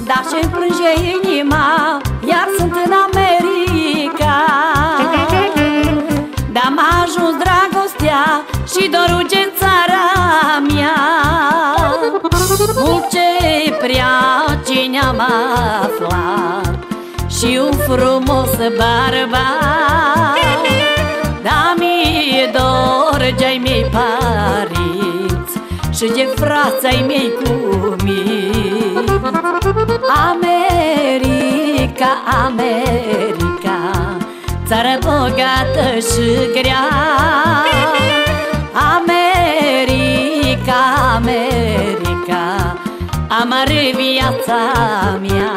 Dar ce-mi plânge inima, iar sunt în America. Dar m-a ajuns dragostea și dorul ce țara mea. Mult ce prea cine am aflat și un frumos bărbat. Dar mi-e dor de-ai mei părinți și de frații mei cu mine. America, America, țară bogată și grea. America, America, amară viața mea.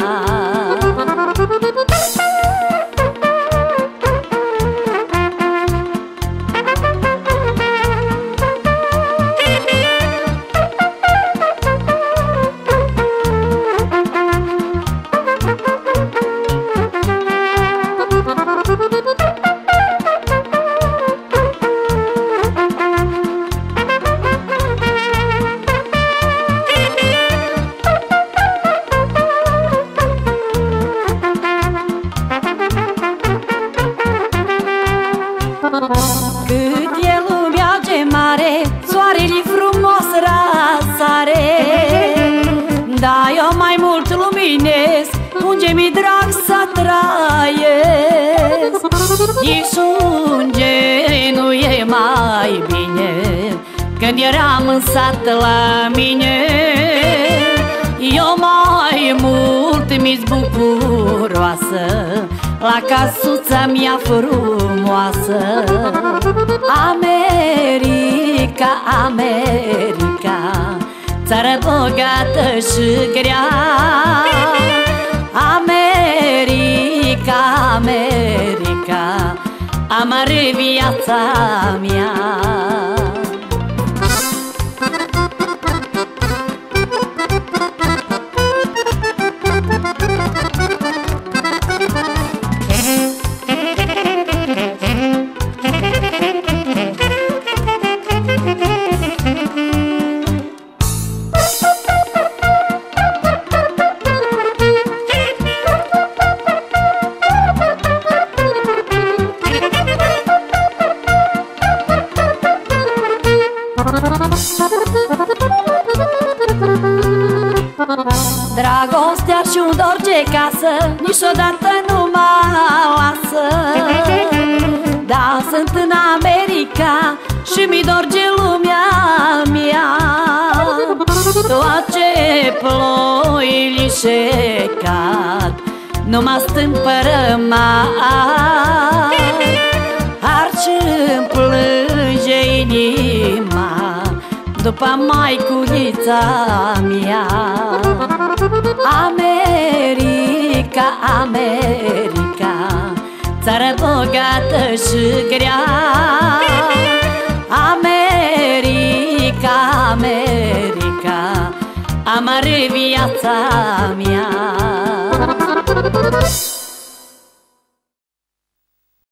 Cât e lumea ce mare, soarele frumos răsare. Da, eu mai mult luminez, unde mi drag să trăiesc. Nici unde nu e mai bine, când eram în sat la mine. Eu mai mult mi-s bucuroasă la casuța mea frumoasă. America, America, țară bogată și grea. America, America, amară viața mea. Dragostea și-un dor ce casă niciodată nu mă lasă. Da, sunt în America și mi dor de lumea mea. Toate ploile ce cad nu mă stâmpără mai. Har ce-mi plânge inima după maiculița mea. America, America, țară bogată și grea. America, America, amară viața mea.